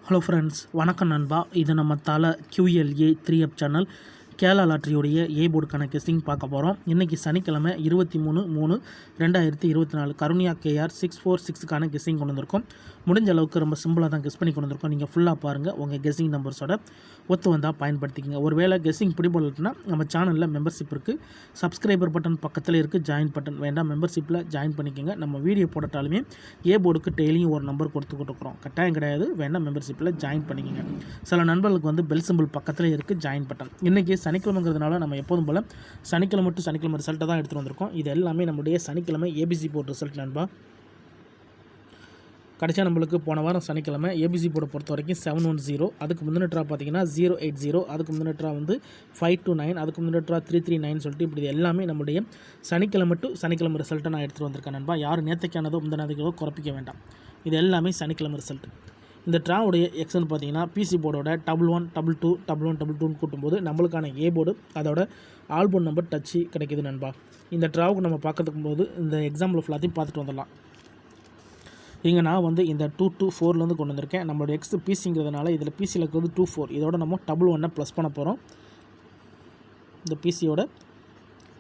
Hello friends, வணக்கம் நண்பா. இது நம்ம தலை QLA 3 சேனல் கேரளா லாட்ரியோடைய போர்டுக்கான கெஸ்டிங் பார்க்க போகிறோம். இன்றைக்கி சனிக்கிழமை 23/3/2024 கருணியா KR 646க்கான கெஸ்டிங் கொண்டு வந்திருக்கோம். முடிஞ்ச அளவுக்கு ரொம்ப சிம்பிளாக தான் கெஸ் பண்ணி கொண்டு வந்திருக்கோம். நீங்கள் ஃபுல்லாக பாருங்கள், உங்கள் கெஸ்டிங் நம்பர்ஸோட ஒத்து வந்தால் பயன்படுத்திக்கங்க. ஒரு வேளை கெஸ்டிங் பிடிபடலைன்னா நம்ம சேனலில் மெம்பர்ஷிப் இருக்குது, சப்ஸ்கிரைபர் பட்டன் பக்கத்தில் இருக்குது, ஜாயின் பட்டன் வேண்டாம், மெம்பர்ஷிப்பில் ஜாயின் பண்ணிக்கோங்க. நம்ம வீடியோ போட்டாலுமே போர்டுக்கு டெய்லியும் ஒரு நம்பர் கொடுத்துக்கிட்டுருக்குறோம். கட்டாயம் கிடையாது, வேண்டாம் மெம்பர்ஷிப்பில் ஜாயின் பண்ணிக்கோங்க. சில நண்பர்களுக்கு பெல் சிம்பிள் பக்கத்தில் இருக்குது ஜாயின் பட்டன். இன்றைக்கி சனிக்கிழமைங்கிறதுனால நம்ம எப்போதும் போல் சனிக்கிழமை டு சனிக்கிழமை ரிசல்ட்டை தான் எடுத்துகிட்டு வந்திருக்கோம். இது எல்லாமே நம்முடைய சனிக்கிழமை ABC போர்டு ரிசல்ட் நண்பா. கடைசியாக நம்மளுக்கு போன வாரம் சனிக்கிழமை ABC போர்டை பொறுத்த வரைக்கும் 710, அதுக்கு முந்தின ட்ரா பார்த்தீங்கன்னா 080, அதுக்கு முந்தின ட்ரா 529, அதுக்கு முந்தின ட்ரா 339 சொல்லிட்டு இப்படி எல்லாமே நம்முடைய சனிக்கிழமை டு சனிக்கிழமை ரிசல்ட்டை நான் எடுத்துகிட்டு வந்திருக்கேன் நண்பா. யார் நேற்றுக்கானதோ முந்தினதுக்கோ குறைப்பிக்க வேண்டாம். இது எல்லாமே சனிக்கிழமை ரிசல்ட். இந்த ட்ராவுடைய எக்ஸன் பார்த்தீங்கன்னா PC போர்டோட 11, 22, 11, 22 கூட்டும்போது நம்மளுக்கான போர்டு அதோட ஆல்போர்ட் நம்பர் டச்சு கிடைக்கிது நண்பா. இந்த ட்ராவுக்கு நம்ம பார்க்கறதுக்கு போது இந்த எக்ஸாம்பிள் ஃபுல்லாத்தையும் பார்த்துட்டு வந்துடலாம். இங்கே நான் இந்த 2 to 4லேருந்து கொண்டு வந்திருக்கேன். நம்மளோட எக்ஸ் PCங்கிறதுனால இதில் PCயில் இருக்கிறது 24, இதோட நம்ம 11 ப்ளஸ் பண்ண போகிறோம். இந்த PCயோட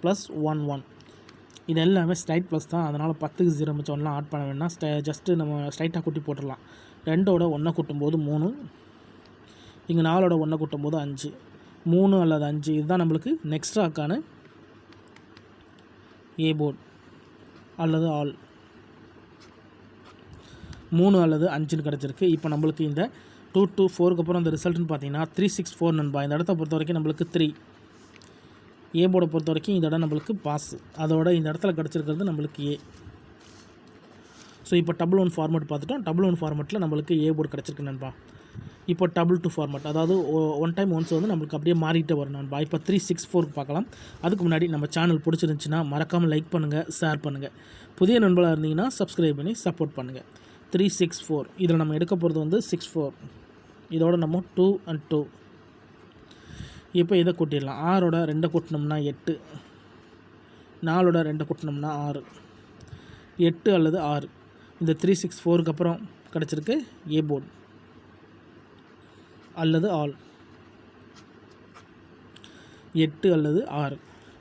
+1 1 இது எல்லாமே ஸ்ட்ரைட் ப்ளஸ் தான், அதனால் 10க்கு 0 மிச்சம் ஒன்றுலாம் ஆட் பண்ண வேண்டாம். ஜஸ்ட்டு நம்ம ஸ்ட்ரைட்டாக கூட்டி போட்டுடலாம். 2ஓட 1 கூட்டும்போது 3, இங்கே 4ஓட 1 கூட்டும்போது 5, 3 அல்லது 5 இதுதான் நம்மளுக்கு நெக்ஸ்ட் ராக்கான போர்டு அல்லது ஆல் 3 அல்லது 5ன்னு கிடச்சிருக்கு. இப்போ நம்மளுக்கு இந்த 2 to 4க்கு அப்புறம் இந்த ரிசல்ட்னு பார்த்தீங்கன்னா 364 நண்பா. இந்த இடத்த பொறுத்த வரைக்கும் நம்மளுக்கு 3 போர்டை பொறுத்த வரைக்கும் இந்த இடம் நம்மளுக்கு பாஸ், அதோட இந்த இடத்துல கிடச்சிருக்கிறது நம்மளுக்கு ஸோ இப்போ 11 ஃபார்மேட் பார்த்துட்டோம். 11 ஃபார்மேட்டில் நம்மளுக்கு போர்டு கிடச்சிருக்கு நண்பா. இப்போ 22 ஃபார்மேட், அதாவது ஒன் டைம் ஒன்ஸ் நம்மளுக்கு அப்படியே மாறிட்டே வரும் நண்பா. இப்போ 364 பார்க்கலாம். அதுக்கு முன்னாடி நம்ம சேனல் பிடிச்சிருந்துச்சின்னா மறக்காமல் லைக் பண்ணுங்கள், ஷேர் பண்ணுங்கள். புதிய நண்பர்களாக இருந்தீங்கன்னா சப்ஸ்கிரைப் பண்ணி சப்போர்ட் பண்ணுங்கள். 364 இதில் நம்ம எடுக்க போகிறது 64, இதோட நம்ம 2 and 2. இப்போ இதை கூட்டிடலாம். 6ஓட 2 கூட்டினோம்னா 8, 4ஓட 2 கூட்டினோம்னா 6, 8 அல்லது 6. இந்த 364க்கு அப்புறம் கிடச்சிருக்கு போர்டு அல்லது ஆல் 8 அல்லது 6.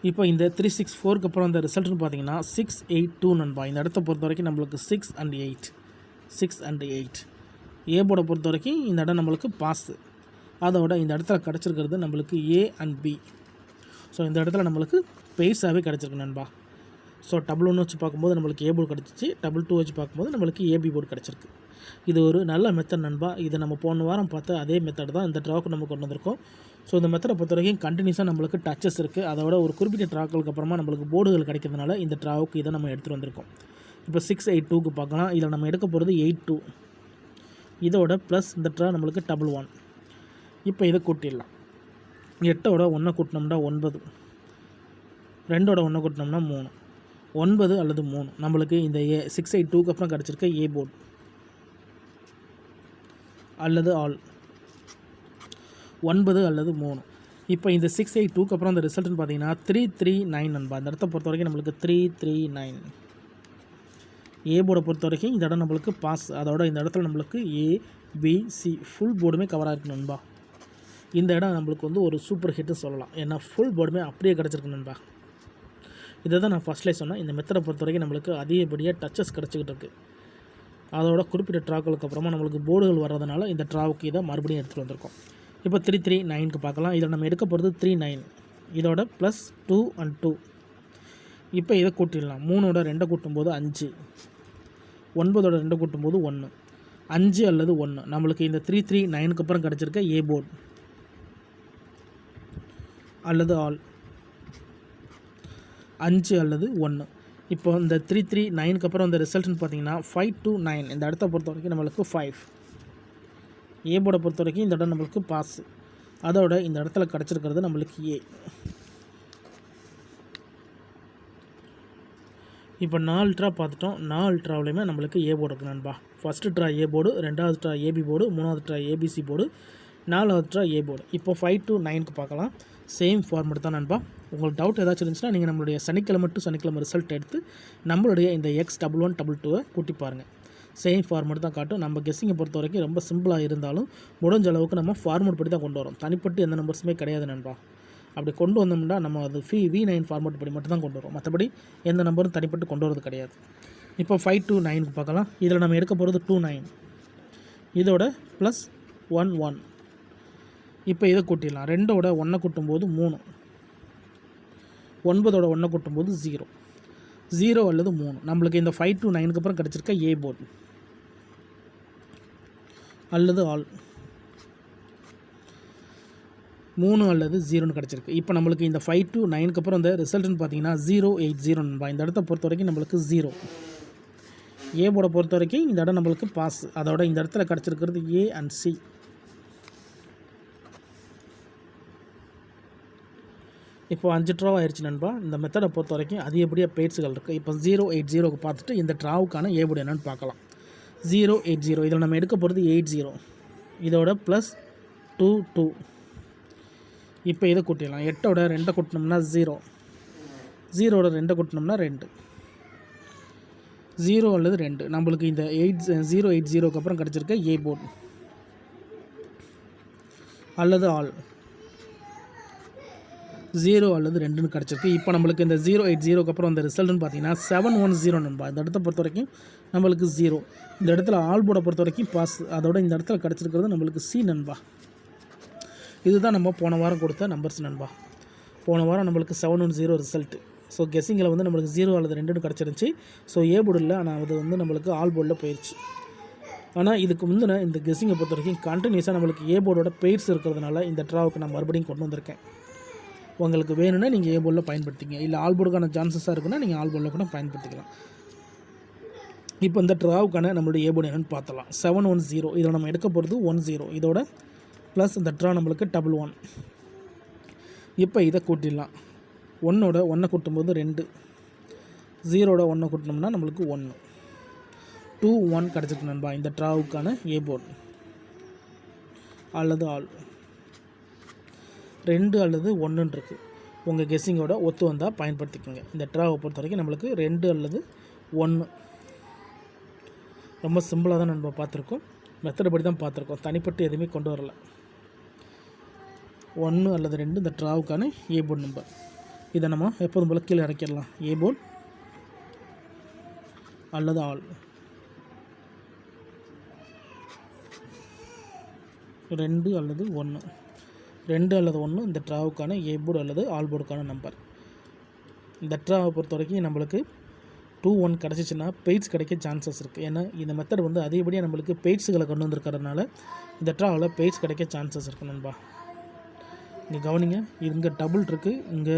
இப்போ இந்த 364க்கு அப்புறம் இந்த ரிசல்ட்னு பார்த்தீங்கன்னா 682 நண்பா. இந்த இடத்த பொறுத்த வரைக்கும் நம்மளுக்கு 6 and 8 போர்டை பொறுத்த வரைக்கும் இந்த இடம் நம்மளுக்கு பாஸ், அதோட இந்த இடத்துல கிடச்சிருக்கிறது நம்மளுக்கு A and B. ஸோ இந்த இடத்துல நம்மளுக்கு பெய்ஸாகவே கிடச்சிருக்கு நண்பா. ஸோ 11 வச்சு பார்க்கும்போது நம்மளுக்கு போர்டு கிடச்சிச்சு, 22 வச்சு பார்க்கும்போது நம்மளுக்கு AB போர்டு கிடச்சிருக்கு. இது ஒரு நல்ல மெத்தட் நண்பா. இதை நம்ம போன வாரம் பார்த்த அதே மெத்தட் தான் இந்த ட்ராவுக்கு நம்ம கொண்டு வந்திருக்கோம். ஸோ இந்த மெத்தடை பொறுத்த வரைக்கும் கண்டினியூஸாக நம்மளுக்கு டச்சஸ் இருக்குது. அதோட ஒரு குறிப்பிட்ட ட்ராக்களுக்கு அப்புறமா நம்மளுக்கு போர்டுகள் கிடைக்கிறதுனால இந்த ட்ராவுக்கு இதை நம்ம எடுத்துகிட்டு வந்திருக்கோம். இப்போ 682க்கு பார்க்கலாம். இதில் நம்ம எடுக்க போகிறது 82, இதோட ப்ளஸ் இந்த ட்ரா நம்மளுக்கு 11. இப்போ இதை கூட்டிடலாம். 8ஓட 1 கூட்டினோம்னா 9, 2ஓட 1 கூட்டினோம்னா 3, 9 அல்லது 3 நம்மளுக்கு இந்த 682க்கு அப்புறம் கிடச்சிருக்க போர்டு அல்லது ஆல் 9 அல்லது 3. இப்போ இந்த 682க்கு அப்புறம் இந்த ரிசல்ட்னு பார்த்தீங்கன்னா 339 நண்பா. இந்த இடத்த பொறுத்த வரைக்கும் நம்மளுக்கு 339. போர்டை பொறுத்த வரைக்கும் இந்த இடம் நம்மளுக்கு பாஸ், அதோட இந்த இடத்துல நம்மளுக்கு ABC ஃபுல் போர்டுமே கவராக இருக்கு நண்பா. இந்த இடம் நம்மளுக்கு ஒரு சூப்பர் ஹிட்டு சொல்லலாம், ஏன்னா ஃபுல் போர்டுமே அப்படியே கிடச்சிருக்கு நண்பா. இதை தான் நான் ஃபஸ்ட்லேயே சொன்னேன். இந்த மெத்தடை பொறுத்த வரைக்கும் நம்மளுக்கு அதிகப்படியாக டச்சஸ் கிடச்சிக்கிட்டு இருக்குது. அதோட குறிப்பிட்ட ட்ராக்களுக்கு அப்புறமா நம்மளுக்கு போர்டுகள் வர்றதுனால இந்த ட்ராவுக்கு இதை மறுபடியும் எடுத்துகிட்டு வந்திருக்கோம். இப்போ 339க்கு பார்க்கலாம். இதில் நம்ம எடுக்க போகிறது 39, இதோட +2 and 2. இப்போ இதை கூட்டிடலாம். 3ஓட 2 கூட்டும்போது 5, 9ஓட 2 கூட்டும்போது 1, 5 அல்லது 1 நம்மளுக்கு இந்த 339க்கு அப்புறம் கிடச்சிருக்க போர்டு அல்லது ஆல் 5 அல்லது 1. இப்போ இந்த 339க்கு அப்புறம் இந்த ரிசல்ட்னு பார்த்தீங்கன்னா 529. இந்த இடத்த பொறுத்த வரைக்கும் நம்மளுக்கு 5. போர்டை பொறுத்த வரைக்கும் இந்த இடம் நம்மளுக்கு பாஸ், அதோட இந்த இடத்துல கிடச்சிருக்கிறது நம்மளுக்கு இப்போ 4 ட்ரா பார்த்துட்டோம். 4 ட்ராவிலையுமே நம்மளுக்கு போர்டு இருக்குது நண்பா. ஃபஸ்ட்டு ட்ரா போர்டு, 2வது ட்ரா AB போர்டு, 3வது ட்ரா ABC போர்டு, 4வது ட்ரா போர்டு. இப்போ 5 to 9க்கு பார்க்கலாம். சேம் ஃபார்மேட் தான் நண்பா. உங்களுக்கு டவுட் ஏதாச்சும் இருந்துச்சுன்னா நீங்கள் நம்மளுடைய சனிக்கிழமை டு சனிக்கிழமை ரிசல்ட் எடுத்து நம்மளுடைய இந்த X11 22 கூட்டி பாருங்கள். சேம் ஃபார்மேட் தான் காட்டும். நம்ம கெஸ்ஸிங்கை பொறுத்த வரைக்கும் ரொம்ப சிம்பிளாக இருந்தாலும் முடிஞ்ச அளவுக்கு நம்ம ஃபார்மேட் படி தான் கொண்டு வரோம். தனிப்பட்டு எந்த நம்பர்ஸுமே கிடையாது நண்பா. அப்படி கொண்டு வந்தோம்னா நம்ம அது V9 ஃபார்மேட் படி மட்டும் தான் கொண்டு வரோம். மற்றபடி எந்த நம்பரும் தனிப்பட்டு கொண்டு வரது கிடையாது. இப்போ 5 to 9 பார்க்கலாம். இதில் நம்ம எடுக்க போகிறது 29, இதோட ப்ளஸ் 1 1. இப்போ இதை கூட்டிடலாம். 2ஓட 1 கூட்டும்போது 3, 9ஓட 1 கூட்டும்போது 0, 0 அல்லது 3. நம்மளுக்கு இந்த 5 to 9க்கு அப்புறம் கிடச்சிருக்க ஏ போர்டு அல்லது ஆல் 3 அல்லது 0ன்னு கிடச்சிருக்கு. இப்போ நம்மளுக்கு இந்த 5 to 9க்கு அப்புறம் இந்த ரிசல்ட்னு பார்த்தீங்கன்னா 080 நண்பா. இந்த இடத்த பொறுத்த வரைக்கும் நம்மளுக்கு 0. ஏ போர்டை பொறுத்த வரைக்கும் இந்த இடம் நம்மளுக்கு பாஸ். அதோட இந்த இடத்துல கிடச்சிருக்கிறது ஏ அண்ட் சி. இப்போ 5 ட்ரா ஆயிடுச்சு நண்பா. இந்த மெத்தடை பொறுத்த வரைக்கும் அதிகப்படியாக பேட்ஸுகள் இருக்குது. இப்போ 080க்கு பார்த்துட்டு இந்த ட்ராவுக்கான ஏ போர்டு என்னென்னு பார்க்கலாம். 080 இதில் நம்ம எடுக்க போகிறது 80, இதோட ப்ளஸ் 2 2. இப்போ இதை கூட்டிடலாம். 8ஓட 2 கூட்டினோம்னா 0, 0ஓட 2 கூட்டினோம்னா 2, 0 அல்லது 2. நம்மளுக்கு இந்த 080க்கு அப்புறம் கிடச்சிருக்க ஏ போர்டு அல்லது ஆல் 0 அல்லது 2ன்னு கிடச்சிருக்கு. இப்போ நம்மளுக்கு இந்த 080க்கு அப்புறம் அந்த ரிசல்ட்னு பார்த்தீங்கன்னா 710 நண்பா. இந்த இடத்த பொறுத்த வரைக்கும் நம்மளுக்கு 0. இந்த இடத்துல ஆல் போர்டை பொறுத்த வரைக்கும் பாஸ். அதோட இந்த இடத்துல கிடச்சிருக்கிறது நம்மளுக்கு சி நண்பா. இதுதான் நம்ம போன வாரம் கொடுத்த நம்பர்ஸ் நண்பா. போன வாரம் நம்மளுக்கு 710 ரிசல்ட்டு. ஸோ கெஸ்ஸிங்கில் வந்து நம்மளுக்கு 0 அல்லது 2ன்னு கிடச்சிருந்துச்சி. ஸோ ஏ போர்டு இல்லை, ஆனால் அது வந்து நம்மளுக்கு ஆல் போர்டில் போயிடுச்சு. ஆனால் இதுக்கு முந்தின இந்த கெஸ்ஸிங்கை பொறுத்த வரைக்கும் கண்டினியூஸாக நம்மளுக்கு ஏ போர்டோட பெய்ட்ஸ் இருக்கிறதுனால இந்த ட்ராவுக்கு நான் மறுபடியும் கொண்டு வந்திருக்கேன். உங்களுக்கு வேணும்னா நீங்கள் ஏ போர்டில் பயன்படுத்திங்க, இல்லை ஆல் போர்டுக்கான சான்சஸாக இருக்குன்னா நீங்கள் ஆல் போர்டில் கூட பயன்படுத்திக்கலாம். இப்போ இந்த ட்ராவுக்கான நம்மளுடைய ஏ போர்டு என்னென்னு பார்த்தலாம். 710 இதில் நம்ம எடுக்க போகிறது 10, இதோட ப்ளஸ் இந்த ட்ரா நம்மளுக்கு 11. இப்போ இதை கூட்டிடலாம். 1ஓட 1 கூட்டும்போது 2, 0ஓட 1 கூட்டினோம்னா நம்மளுக்கு 1, 2 1 கிடச்சிருக்கு நண்பா. இந்த ட்ராவுக்கான ஏ போர்டு அல்லது ஆல் 2 அல்லது 1ன்னு இருக்குது. உங்கள் கெஸ்ஸிங்கோட ஒத்து வந்தால் பயன்படுத்திக்கோங்க. இந்த ட்ராவை பொறுத்த வரைக்கும் நம்மளுக்கு 2 அல்லது 1. ரொம்ப சிம்பிளாக தான் நண்பா பார்த்துருக்கோம். மெத்தட் படி தான் பார்த்துருக்கோம். தனிப்பட்டு எதுவுமே கொண்டு வரல. 1 அல்லது 2 இந்த ட்ராவுக்கான ஏ போர்டு நம்பர். இதை நம்ம எப்போதும் போல் கீழே இறக்கிடலாம். ஏ போர்டு அல்லது ஆல் 2 அல்லது 1, 2 அல்லது 1 இந்த ட்ராவுக்கான ஏ போர்டு அல்லது ஆல் போர்டுக்கான நம்பர். இந்த ட்ராவை பொறுத்த வரைக்கும் நம்மளுக்கு 2 1 கிடச்சிச்சின்னா பெய்ட்ஸ் கிடைக்க சான்சஸ் இருக்குது. ஏன்னா இந்த மெத்தட் வந்து அதிகப்படியாக நம்மளுக்கு பெய்ட்ஸுகளை கொண்டு வந்திருக்கிறதுனால இந்த ட்ராவில் பெய்ட்ஸ் கிடைக்க சான்சஸ் இருக்குது நண்பா. இங்கே கவனிங்க, இங்கே டபுள் இருக்குது, இங்கே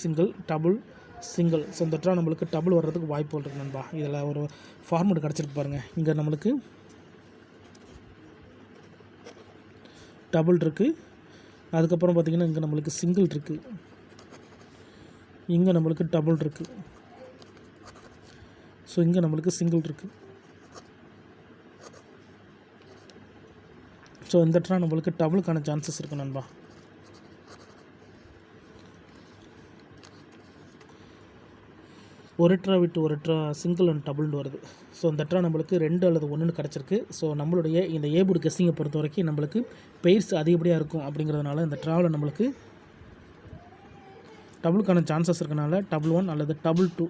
சிங்கிள், டபுள், சிங்கிள். ஸோ இந்த ட்ரா நம்மளுக்கு டபுள் வர்றதுக்கு வாய்ப்புகள் இருக்குது நண்பா. இதில் ஒரு ஃபார்மேட் கிடச்சிருக்கு பாருங்கள். இங்கே நம்மளுக்கு டபுள் இருக்குது, அதுக்கப்புறம் பார்த்திங்கன்னா இங்கே நம்மளுக்கு சிங்கிள் இருக்குது, இங்கே நம்மளுக்கு டபுள் இருக்குது, ஸோ இங்கே நம்மளுக்கு சிங்கிள் இருக்குது. ஸோ இந்த ட்ரா நம்மளுக்கு டபுளுக்கான சான்சஸ் இருக்குது நண்பா. ஒரு ட்ரா விட்டு ஒரு ட்ரா சிங்கிள் அண்ட் டபுள்னு வருது. ஸோ இந்த ட்ரா நம்மளுக்கு 2 அல்லது 1ன்னு கிடச்சிருக்கு. ஸோ நம்மளுடைய இந்த ஏ போர்டு கெஸ்ஸிங்கை பொறுத்த வரைக்கும் நம்மளுக்கு பெய்ட்ஸ் அதிகப்படியாக இருக்கும். அப்படிங்கிறதுனால இந்த ட்ராவில் நம்மளுக்கு டபுளுக்கான சான்சஸ் இருக்கனால 1 அல்லது 2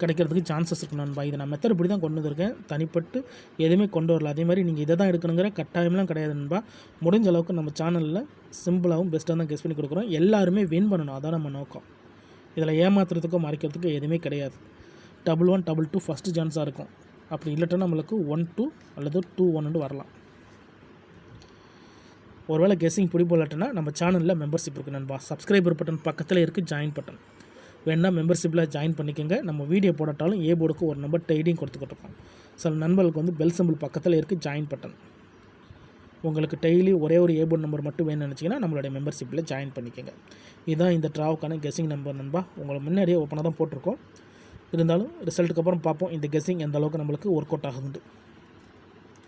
கிடைக்கிறதுக்கு சான்சஸ் இருக்கு நண்பா. இதை நான் மெத்தட் இப்படி தான் கொண்டு வந்திருக்கேன். தனிப்பட்டு எதுவுமே கொண்டு வரல. அதே மாதிரி நீங்கள் இதை தான் எடுக்கணுங்கிற கட்டாயம்லாம் கிடையாது நண்பா. முடிஞ்ச அளவுக்கு நம்ம சேனலில் சிம்பிளாகவும் பெஸ்ட்டாக தான் கெஸ் பண்ணி கொடுக்குறோம். எல்லாருமே வின் பண்ணணும், அதான் நம்ம நோக்கம். இதில் ஏமாத்துறதுக்கோ மறைக்கிறதுக்கோ எதுவுமே கிடையாது. 1 2 ஃபஸ்ட்டு சான்ஸாக இருக்கும். அப்படி இல்லைட்டா நம்மளுக்கு 1 2 அல்லது 2 1 வரலாம். ஒருவேளை கெஸ்ஸிங் பிடிப்போலாட்டினா நம்ம சேனலில் மெம்பர்ஷிப் இருக்குது நண்பா. சப்ஸ்கிரைபர் பட்டன் பக்கத்தில் இருக்குது ஜாயின் பட்டன். வேணால் மெம்பர்ஷிப்பில் ஜாயின் பண்ணிக்கோங்க. நம்ம வீடியோ போடட்டாலும் ஏ போர்டுக்கு ஒரு நம்பர் டைடிங் கொடுத்துக்கிட்டு சில நண்பர்களுக்கு வந்து பெல் சிம்பிள் பக்கத்தில் இருக்குது ஜாயின் பட்டன். உங்களுக்கு டெய்லி ஒரே ஒரு ஏ போர்டு நம்பர் மட்டும் வேணும்னு நினச்சிங்கன்னா நம்மளுடைய மெம்பர்ஷிப்பில் ஜாயின் பண்ணிக்கோங்க. இதுதான் இந்த ட்ராவுக்கான கெஸ்ஸிங் நம்பர் நண்பா. உங்களை முன்னாடியே ஓப்பனாக தான் போட்டிருக்கோம். இருந்தாலும் ரிசல்ட்டுக்கு அப்புறம் பார்ப்போம் இந்த கெஸ்ஸிங் எந்த அளவுக்கு நம்மளுக்கு ஒர்க் அவுட் ஆகுதுண்டு.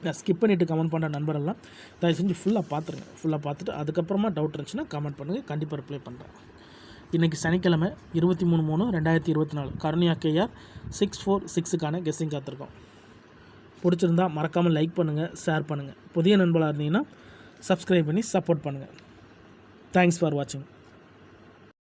நான் ஸ்கிப் பண்ணிவிட்டு கமெண்ட் பண்ணுற நண்பரெல்லாம் தயவு செஞ்சு ஃபுல்லாக பார்த்துருங்க. ஃபுல்லாக பார்த்துட்டு அதுக்கப்புறமா டவுட் இருந்துச்சுன்னா கமெண்ட் பண்ணுங்கள், கண்டிப்பாக ரிப்ளை பண்ணுறேன். இன்றைக்கி சனிக்கிழமை 23/3/2024 கருணியா கேஆர் 646க்கான கெஸ்ஸிங் காத்திருக்கோம். பிடிச்சிருந்தா மறக்காமல் லைக் பண்ணுங்கள், ஷேர் பண்ணுங்கள். புதிய நண்பர்களாக இருந்தீங்கன்னா சப்ஸ்கிரைப் பண்ணி சப்போர்ட் பண்ணுங்கள். தேங்க்ஸ் ஃபார் வாட்சிங்.